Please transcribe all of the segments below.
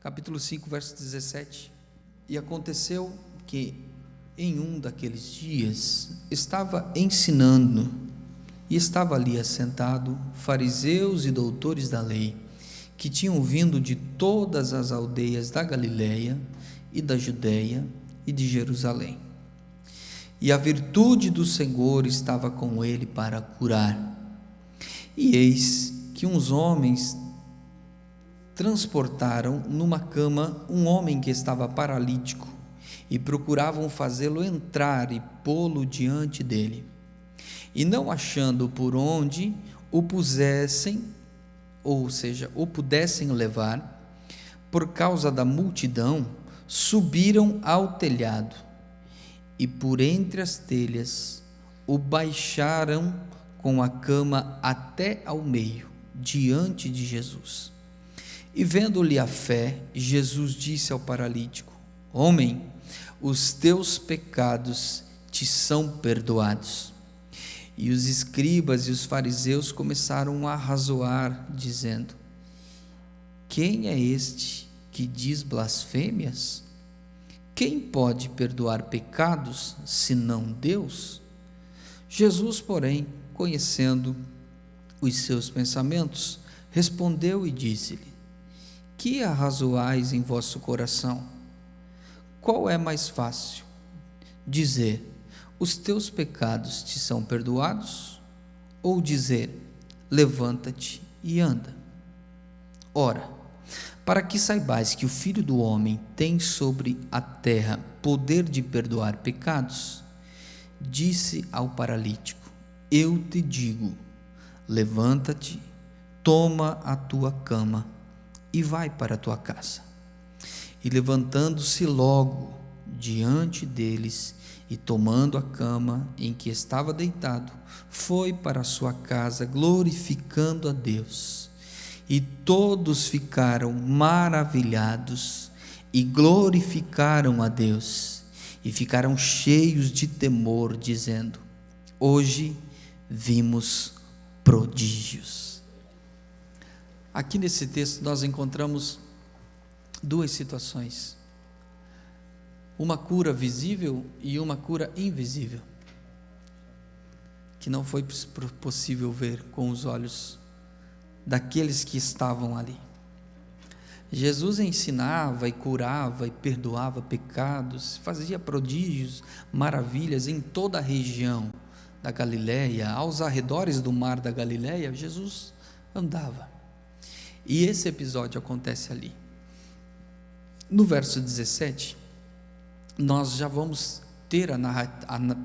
capítulo 5, verso 17. E aconteceu que em um daqueles dias estava ensinando, e estava ali assentado fariseus e doutores da lei, que tinham vindo de todas as aldeias da Galiléia e da Judéia e de Jerusalém. E a virtude do Senhor estava com ele para curar. E eis que uns homens transportaram numa cama um homem que estava paralítico, e procuravam fazê-lo entrar e pô-lo diante dele. E não achando por onde o pusessem, ou seja, o pudessem levar, por causa da multidão, subiram ao telhado, e por entre as telhas o baixaram com a cama até ao meio, diante de Jesus. E vendo-lhe a fé, Jesus disse ao paralítico: Homem, os teus pecados te são perdoados. E os escribas e os fariseus começaram a arrazoar, dizendo: Quem é este que diz blasfêmias? Quem pode perdoar pecados, senão Deus? Jesus, porém, conhecendo os seus pensamentos, respondeu e disse-lhe: Que arrazoais em vosso coração? Qual é mais fácil? Dizer: os teus pecados te são perdoados? Ou dizer: levanta-te e anda? Ora, para que saibais que o Filho do Homem tem sobre a terra poder de perdoar pecados, disse ao paralítico: Eu te digo, levanta-te, toma a tua cama e vai para a tua casa. E levantando-se logo diante deles, e tomando a cama em que estava deitado, foi para a sua casa, glorificando a Deus. E todos ficaram maravilhados e glorificaram a Deus, e ficaram cheios de temor, dizendo: Hoje vimos prodígios. Aqui nesse texto nós encontramos duas situações: uma cura visível e uma cura invisível, que não foi possível ver com os olhos daqueles que estavam ali. Jesus ensinava e curava e perdoava pecados, fazia prodígios, maravilhas em toda a região da Galiléia, aos arredores do mar da Galiléia. Jesus andava, e esse episódio acontece ali. No verso 17, nós já vamos ter a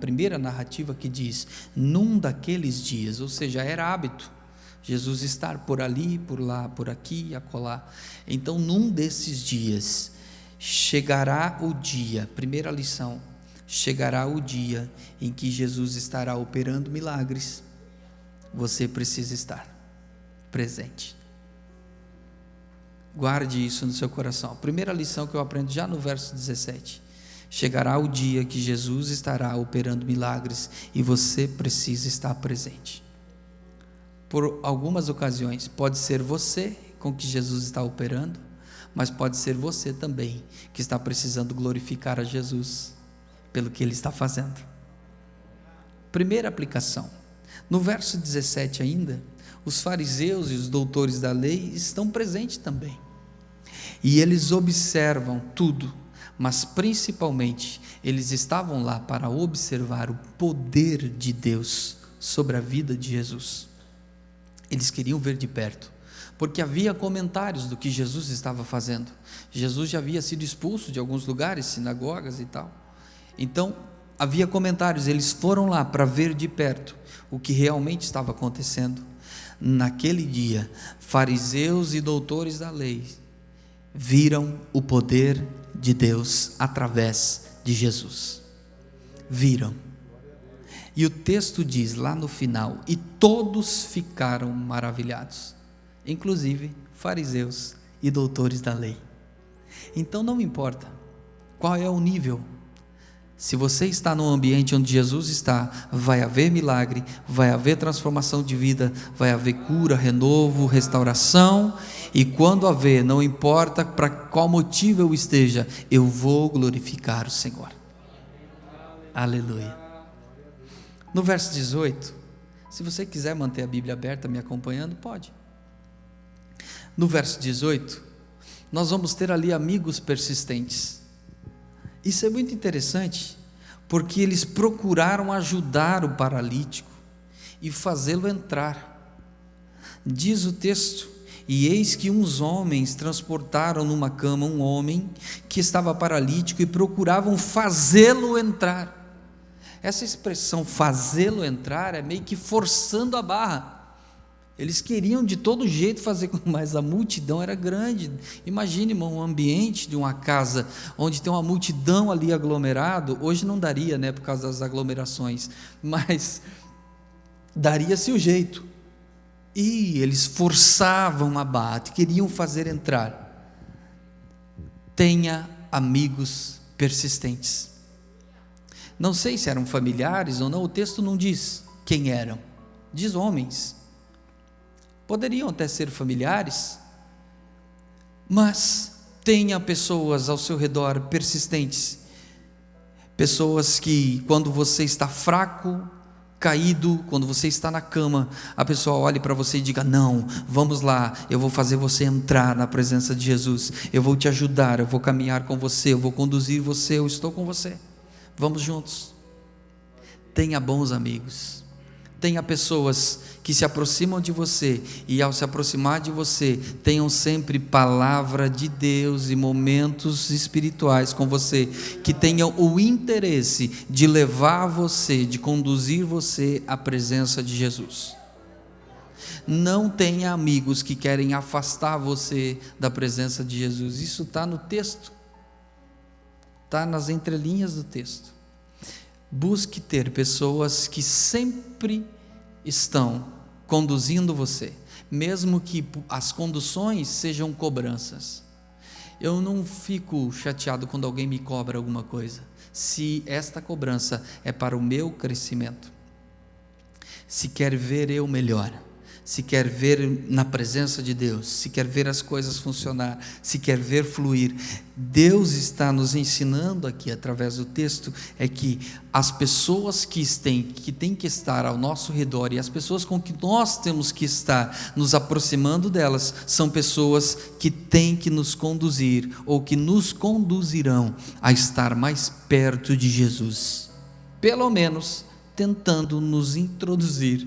primeira narrativa que diz: num daqueles dias, ou seja, era hábito Jesus estar por ali, por lá, por aqui e acolá. Então, num desses dias, chegará o dia, primeira lição, chegará o dia em que Jesus estará operando milagres. Você precisa estar presente. Guarde isso no seu coração. A primeira lição que eu aprendo já no verso 17: chegará o dia que Jesus estará operando milagres e você precisa estar presente. Por algumas ocasiões, pode ser você com que Jesus está operando, mas pode ser você também que está precisando glorificar a Jesus pelo que Ele está fazendo. Primeira aplicação: no verso 17 ainda, os fariseus e os doutores da lei estão presentes também, e eles observam tudo, mas principalmente eles estavam lá para observar o poder de Deus sobre a vida de Jesus. Eles queriam ver de perto, porque havia comentários do que Jesus estava fazendo. Jesus já havia sido expulso de alguns lugares, sinagogas e tal. Então havia comentários, eles foram lá para ver de perto o que realmente estava acontecendo. Naquele dia, fariseus e doutores da lei viram o poder de Deus através de Jesus. Viram. E o texto diz lá no final: e todos ficaram maravilhados, inclusive fariseus e doutores da lei. Então não importa qual é o nível, se você está num ambiente onde Jesus está, vai haver milagre, vai haver transformação de vida, vai haver cura, renovo, restauração, e quando a ver, não importa para qual motivo eu esteja, eu vou glorificar o Senhor. Aleluia. No verso 18, se você quiser manter a Bíblia aberta me acompanhando, pode. No verso 18, nós vamos ter ali amigos persistentes. Isso é muito interessante, porque eles procuraram ajudar o paralítico e fazê-lo entrar. Diz o texto: e eis que uns homens transportaram numa cama um homem que estava paralítico e procuravam fazê-lo entrar. Essa expressão fazê-lo entrar é meio que forçando a barra. Eles queriam de todo jeito fazer, mas a multidão era grande. Imagine um ambiente de uma casa onde tem uma multidão ali aglomerado. Hoje não daria, né, por causa das aglomerações, mas daria-se o jeito. E eles forçavam a barra, queriam fazer entrar. Tenha amigos persistentes. Não sei se eram familiares ou não, o texto não diz quem eram, diz homens. Poderiam até ser familiares, mas tenha pessoas ao seu redor persistentes, pessoas que quando você está fraco, caído, quando você está na cama, a pessoa olhe para você e diga: não, vamos lá, eu vou fazer você entrar na presença de Jesus, eu vou te ajudar, eu vou caminhar com você, eu vou conduzir você, eu estou com você, vamos juntos. Tenha bons amigos, tenha pessoas que se aproximam de você, e ao se aproximar de você, tenham sempre palavra de Deus e momentos espirituais com você, que tenham o interesse de levar você, de conduzir você à presença de Jesus. Não tenha amigos que querem afastar você da presença de Jesus. Isso está no texto, está nas entrelinhas do texto. Busque ter pessoas que sempre estão conduzindo você, mesmo que as conduções sejam cobranças. Eu não fico chateado quando alguém me cobra alguma coisa, se esta cobrança é para o meu crescimento, se quer ver eu melhor, se quer ver na presença de Deus, se quer ver as coisas funcionar, se quer ver fluir. Deus está nos ensinando aqui através do texto, é que as pessoas que têm que estar ao nosso redor, e as pessoas com que nós temos que estar nos aproximando delas, são pessoas que têm que nos conduzir, ou que nos conduzirão a estar mais perto de Jesus, pelo menos tentando nos introduzir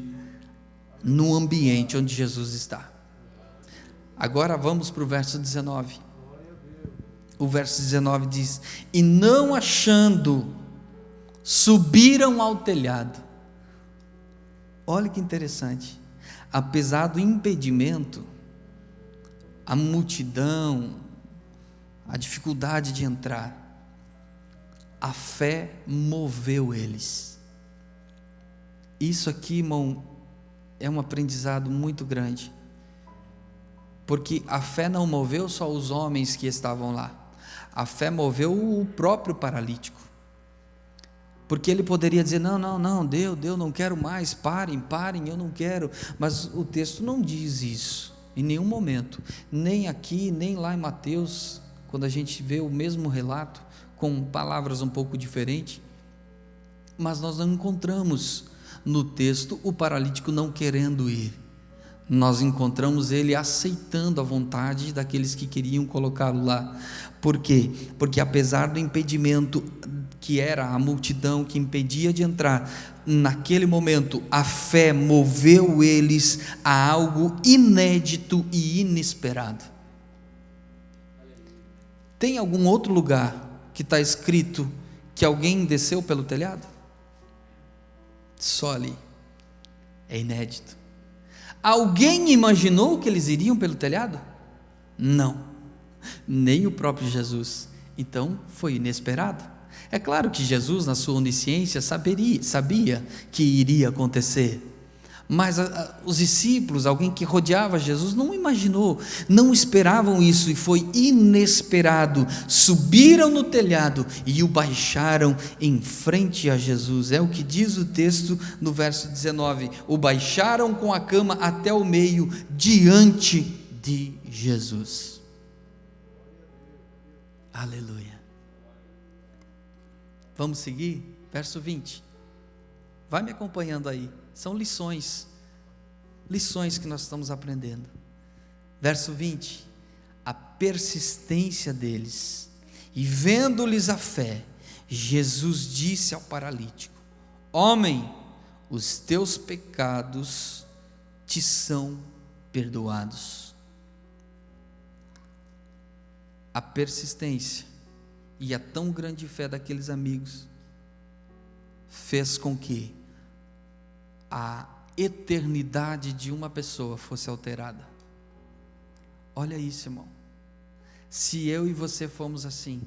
no ambiente onde Jesus está. Agora vamos para o verso 19. O verso 19 diz: e não achando, subiram ao telhado. Olha que interessante, apesar do impedimento, a multidão, a dificuldade de entrar, a fé moveu eles. Isso aqui, irmão, é um aprendizado muito grande, porque a fé não moveu só os homens que estavam lá, a fé moveu o próprio paralítico, porque ele poderia dizer: não, Deus, não quero mais, parem, eu não quero, mas o texto não diz isso, em nenhum momento, nem aqui, nem lá em Mateus, quando a gente vê o mesmo relato, com palavras um pouco diferentes, mas nós não encontramos no texto o paralítico não querendo ir, nós encontramos ele aceitando a vontade daqueles que queriam colocá-lo lá. Por quê? Porque apesar do impedimento que era a multidão que impedia de entrar, naquele momento a fé moveu eles a algo inédito e inesperado. Tem algum outro lugar que está escrito que alguém desceu pelo telhado? Só ali, é inédito. Alguém imaginou que eles iriam pelo telhado? Não, nem o próprio Jesus. Então foi inesperado. É claro que Jesus, na sua onisciência, sabia que iria acontecer, mas os discípulos, alguém que rodeava Jesus, não imaginou, não esperavam isso, e foi inesperado. Subiram no telhado e o baixaram em frente a Jesus. É o que diz o texto no verso 19: o baixaram com a cama até o meio, diante de Jesus. Aleluia. Vamos seguir? Verso 20. Vai me acompanhando aí. São lições que nós estamos aprendendo. Verso 20. A persistência deles, e vendo-lhes a fé, Jesus disse ao paralítico: homem, os teus pecados te são perdoados. A persistência e a tão grande fé daqueles amigos fez com que a eternidade de uma pessoa fosse alterada. Olha isso, irmão. Se eu e você formos assim,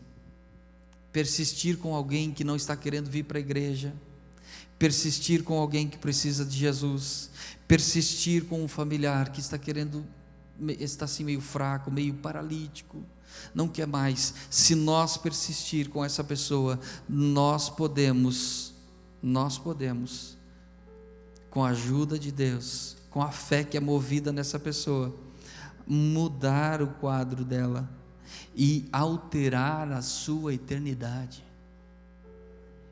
persistir com alguém que não está querendo vir para a igreja, persistir com alguém que precisa de Jesus, persistir com um familiar que está assim meio fraco, meio paralítico, não quer mais, se nós persistir com essa pessoa, nós podemos, com a ajuda de Deus, com a fé que é movida nessa pessoa, mudar o quadro dela e alterar a sua eternidade.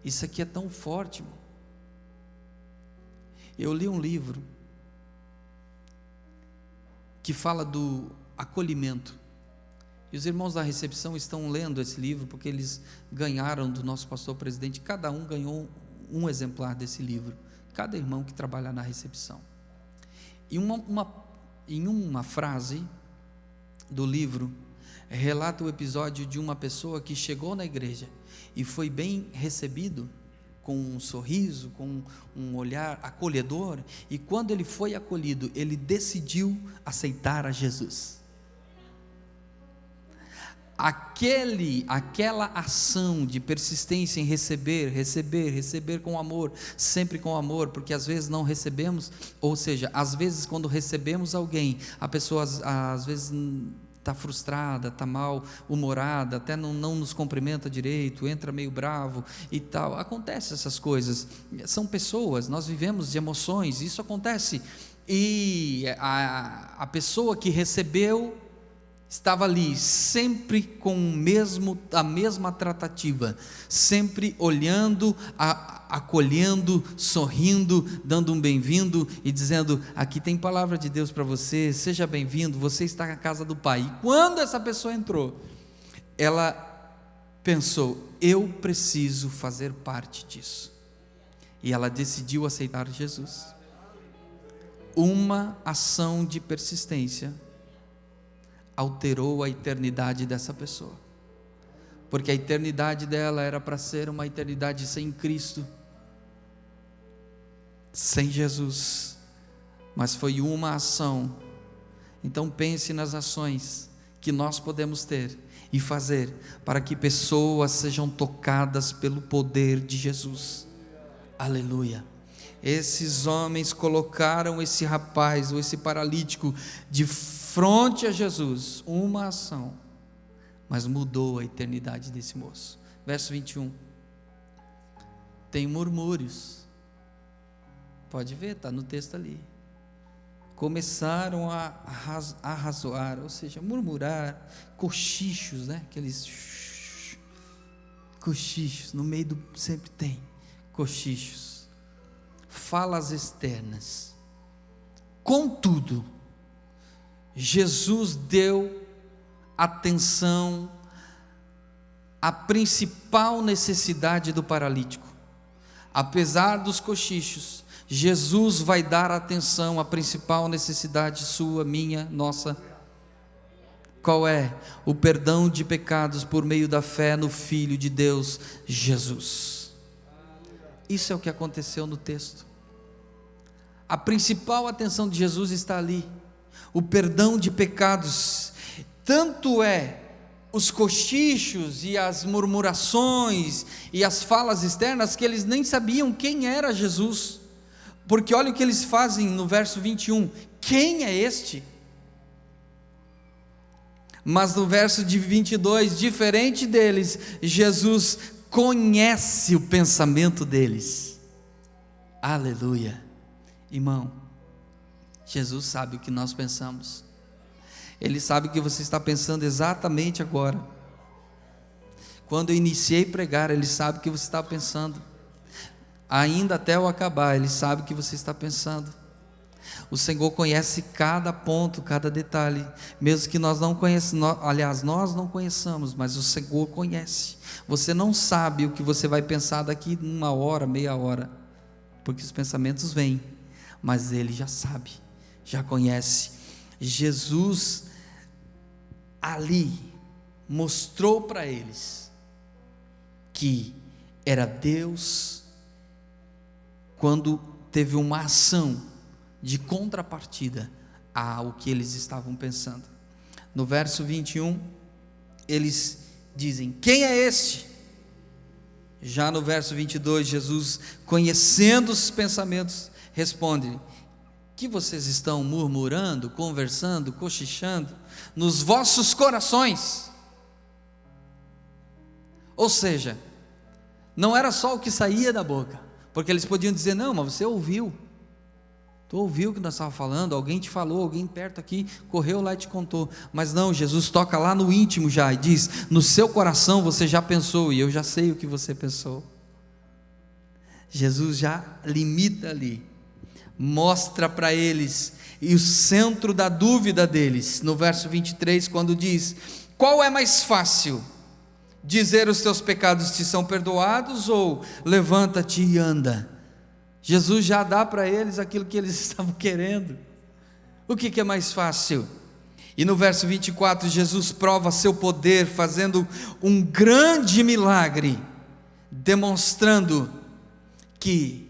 Isso aqui é tão forte, irmão. Eu li um livro que fala do acolhimento, e os irmãos da recepção estão lendo esse livro, porque eles ganharam do nosso pastor presidente, cada um ganhou um exemplar desse livro, cada irmão que trabalha na recepção. E em uma frase do livro, relata o episódio de uma pessoa que chegou na igreja e foi bem recebido, com um sorriso, com um olhar acolhedor, e quando ele foi acolhido, ele decidiu aceitar a Jesus. Aquela ação de persistência em receber com amor, sempre com amor, porque às vezes não recebemos, ou seja, às vezes quando recebemos alguém, a pessoa às vezes está frustrada, está mal humorada, até não nos cumprimenta direito, entra meio bravo e tal. Acontece essas coisas, são pessoas, nós vivemos de emoções, isso acontece. E a pessoa que recebeu estava ali, sempre com a mesma tratativa, sempre olhando, acolhendo, sorrindo, dando um bem-vindo e dizendo: aqui tem palavra de Deus para você, seja bem-vindo, você está na casa do Pai. E quando essa pessoa entrou, ela pensou: eu preciso fazer parte disso, e ela decidiu aceitar Jesus. Uma ação de persistência alterou a eternidade dessa pessoa, porque a eternidade dela era para ser uma eternidade sem Cristo, sem Jesus, mas foi uma ação. Então pense nas ações que nós podemos ter e fazer para que pessoas sejam tocadas pelo poder de Jesus. Aleluia. Esses homens colocaram esse rapaz, ou esse paralítico, de frente a Jesus, uma ação, mas mudou a eternidade desse moço. Verso 21, tem murmúrios, pode ver, está no texto ali, começaram a arrazoar, ou seja, murmurar, cochichos, né? Aqueles cochichos, no meio sempre tem cochichos, falas externas. Contudo, Jesus deu atenção à principal necessidade do paralítico. Apesar dos cochichos, Jesus vai dar atenção à principal necessidade sua, minha, nossa. Qual é? O perdão de pecados por meio da fé no Filho de Deus, Jesus. Isso é o que aconteceu no texto. A principal atenção de Jesus está ali, o perdão de pecados. Tanto é os cochichos e as murmurações e as falas externas que eles nem sabiam quem era Jesus, porque olha o que eles fazem no verso 21, quem é este? Mas no verso de 22, diferente deles, Jesus conhece o pensamento deles. Aleluia. Irmão, Jesus sabe o que nós pensamos. Ele sabe o que você está pensando exatamente agora. Quando eu iniciei a pregar, Ele sabe o que você está pensando. Ainda até eu acabar, Ele sabe o que você está pensando. O Senhor conhece cada ponto, cada detalhe, mesmo que nós não conheçamos, aliás, nós não conheçamos, mas o Senhor conhece. Você não sabe o que você vai pensar daqui 1 hora, meia hora, porque os pensamentos vêm, mas Ele já sabe, já conhece. Jesus ali mostrou para eles que era Deus, quando teve uma ação de contrapartida ao que eles estavam pensando. No verso 21, eles dizem: quem é este? Já no verso 22, Jesus, conhecendo os pensamentos, responde: que vocês estão murmurando, conversando, cochichando nos vossos corações? Ou seja, não era só o que saía da boca, porque eles podiam dizer: não, mas você ouviu, tu ouviu o que nós estávamos falando, alguém te falou, alguém perto aqui correu lá e te contou. Mas não, Jesus toca lá no íntimo já e diz: no seu coração você já pensou, e eu já sei o que você pensou. Jesus já limita ali, mostra para eles, e o centro da dúvida deles, no verso 23, quando diz: qual é mais fácil, dizer os teus pecados te são perdoados, ou levanta-te e anda? Jesus já dá para eles aquilo que eles estavam querendo. O que é mais fácil? E no verso 24, Jesus prova seu poder, fazendo um grande milagre, demonstrando que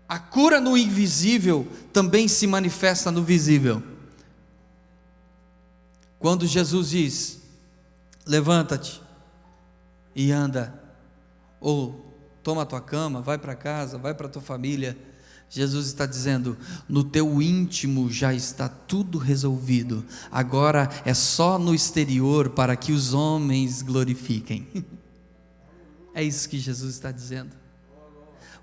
a cura no invisível também se manifesta no visível. Quando Jesus diz: levanta-te e anda, ou toma a tua cama, vai para casa, vai para a tua família, Jesus está dizendo: no teu íntimo já está tudo resolvido, agora é só no exterior para que os homens glorifiquem. É isso que Jesus está dizendo,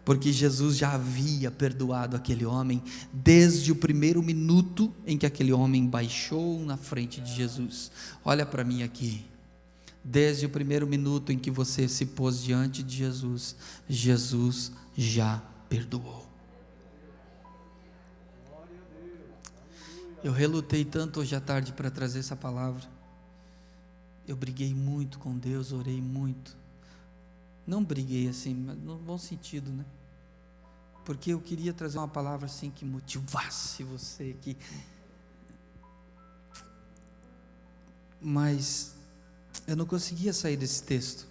porque Jesus já havia perdoado aquele homem, desde o primeiro minuto em que aquele homem baixou na frente de Jesus. Olha para mim aqui. Desde o primeiro minuto em que você se pôs diante de Jesus, Jesus já perdoou. Eu relutei tanto hoje à tarde para trazer essa palavra. Eu briguei muito com Deus, orei muito. Não briguei assim, mas no bom sentido, né? Porque eu queria trazer uma palavra assim que motivasse você, mas eu não conseguia sair desse texto.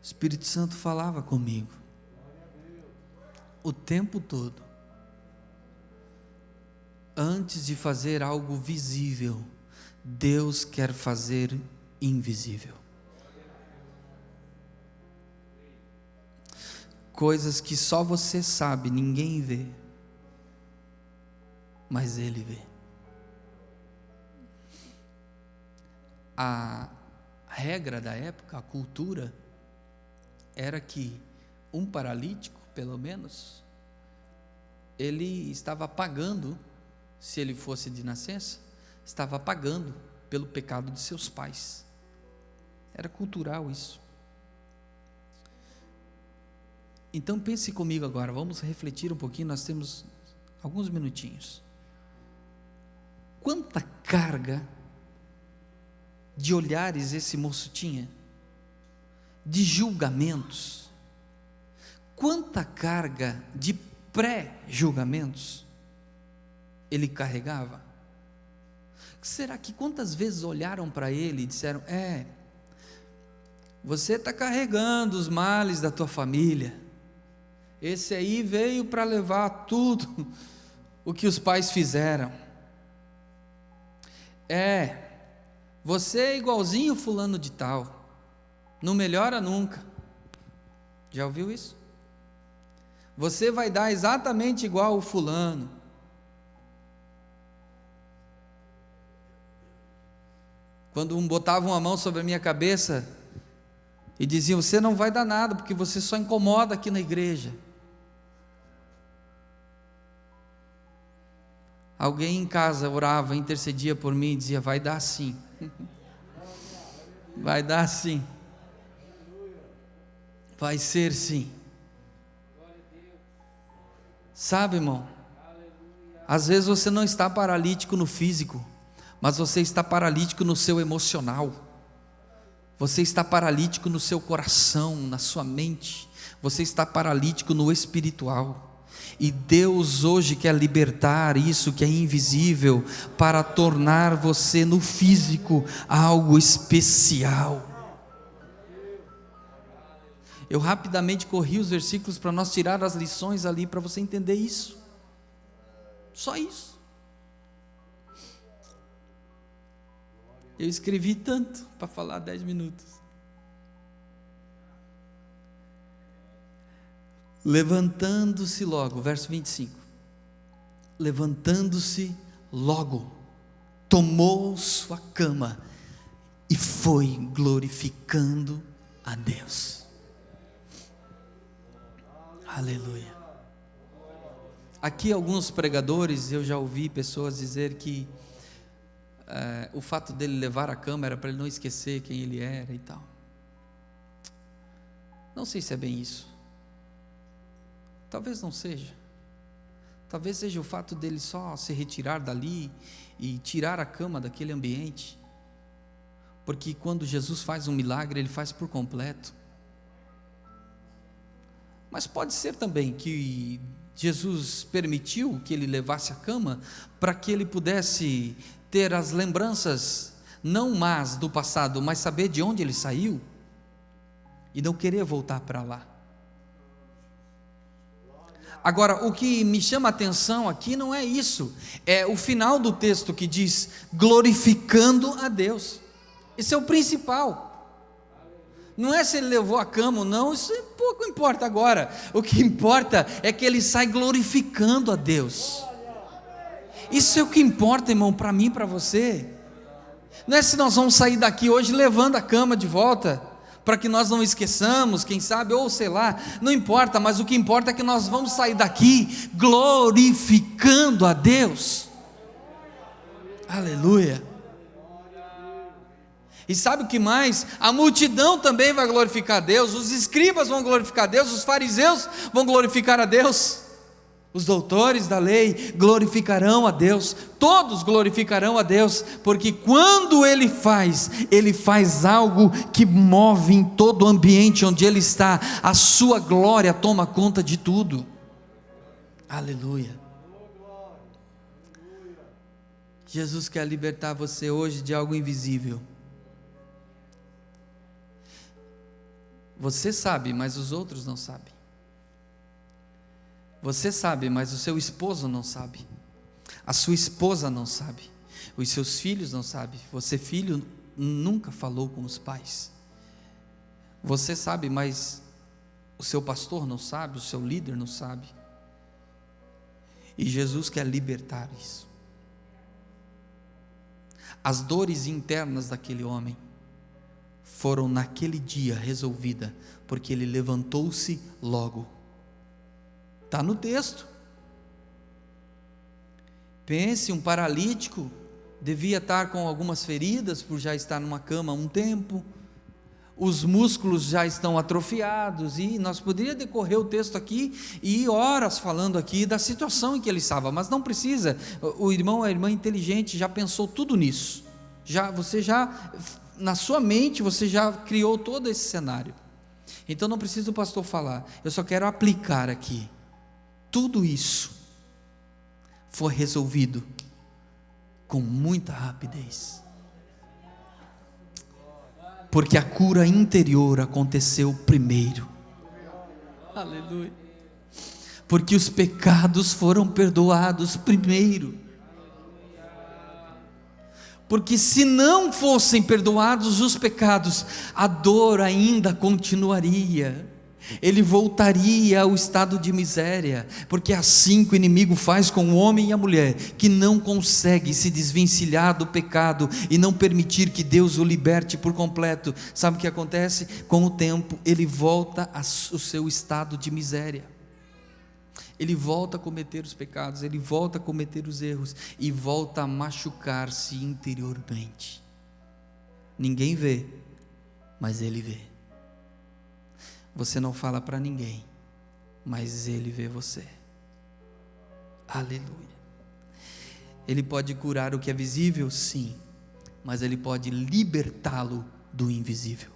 O Espírito Santo falava comigo o tempo todo. Antes de fazer algo visível, Deus quer fazer invisível. Coisas que só você sabe, ninguém vê, mas Ele vê. A regra da época, a cultura, era que um paralítico, pelo menos, ele estava pagando, se ele fosse de nascença, estava pagando pelo pecado de seus pais. Era cultural isso. Então pense comigo agora, vamos refletir um pouquinho, nós temos alguns minutinhos. Quanta carga de olhares esse moço tinha, de julgamentos, quanta carga de pré-julgamentos ele carregava. Será que quantas vezes olharam para ele e disseram: você está carregando os males da tua família, esse aí veio para levar tudo o que os pais fizeram, você é igualzinho fulano de tal, não melhora nunca. Já ouviu isso? Você vai dar exatamente igual o fulano. Quando botavam a mão sobre a minha cabeça e diziam: você não vai dar nada, porque você só incomoda aqui na igreja. Alguém em casa orava, intercedia por mim e dizia: vai dar sim, vai dar sim, vai ser sim. Sabe, irmão, às vezes você não está paralítico no físico, mas você está paralítico no seu emocional, você está paralítico no seu coração, na sua mente, você está paralítico no espiritual. E Deus hoje quer libertar isso que é invisível, para tornar você no físico algo especial. Eu rapidamente corri os versículos para nós tirar as lições ali, para você entender isso. Só isso. Eu escrevi tanto para falar 10 minutos. Levantando-se logo, verso 25. Levantando-se logo, tomou sua cama e foi glorificando a Deus. Aleluia. Aqui alguns pregadores, eu já ouvi pessoas dizer que o fato dele levar a cama era para ele não esquecer quem ele era e tal. Não sei se é bem isso. Talvez não seja. Talvez seja o fato dele só se retirar dali e tirar a cama daquele ambiente. Porque quando Jesus faz um milagre, ele faz por completo. Mas pode ser também que Jesus permitiu que ele levasse a cama para que ele pudesse ter as lembranças, não más do passado, mas saber de onde ele saiu e não querer voltar para lá. Agora, o que me chama a atenção aqui não é isso, é o final do texto que diz: glorificando a Deus. Esse é o principal. Não é se ele levou a cama ou não, isso pouco importa agora. O que importa é que ele sai glorificando a Deus. Isso é o que importa, irmão, para mim e para você. Não é se nós vamos sair daqui hoje levando a cama de volta, para que nós não esqueçamos, quem sabe, ou sei lá, não importa, mas o que importa é que nós vamos sair daqui glorificando a Deus. Aleluia. E sabe o que mais? A multidão também vai glorificar a Deus, os escribas vão glorificar a Deus, os fariseus vão glorificar a Deus, os doutores da lei glorificarão a Deus, todos glorificarão a Deus, porque quando ele faz algo que move em todo o ambiente onde ele está, a sua glória toma conta de tudo. Aleluia. Jesus quer libertar você hoje de algo invisível. Você sabe, mas os outros não sabem. Você sabe, mas o seu esposo não sabe. A sua esposa não sabe. Os seus filhos não sabem. Você, filho, nunca falou com os pais. Você sabe, mas o seu pastor não sabe, o seu líder não sabe. E Jesus quer libertar isso. As dores internas daquele homem foram naquele dia resolvidas, porque ele levantou-se logo. Está no texto. Pense, um paralítico devia estar com algumas feridas, por já estar numa cama há um tempo, os músculos já estão atrofiados, e nós poderíamos decorrer o texto aqui, e ir horas falando aqui da situação em que ele estava, mas não precisa. O irmão, a irmã inteligente já pensou tudo nisso, você já na sua mente, você já criou todo esse cenário, então não precisa o pastor falar, eu só quero aplicar aqui. Tudo isso foi resolvido com muita rapidez, porque a cura interior aconteceu primeiro. Aleluia. Porque os pecados foram perdoados primeiro. Porque se não fossem perdoados os pecados, a dor ainda continuaria, ele voltaria ao estado de miséria, porque é assim que o inimigo faz com o homem e a mulher, que não consegue se desvencilhar do pecado, e não permitir que Deus o liberte por completo. Sabe o que acontece? Com o tempo, ele volta ao seu estado de miséria. ele volta a cometer os pecados, ele volta a cometer os erros e volta a machucar-se interiormente. Ninguém vê, mas ele vê. Você não fala para ninguém, mas ele vê você. Aleluia. Ele pode curar o que é visível? Sim, mas ele pode libertá-lo do invisível.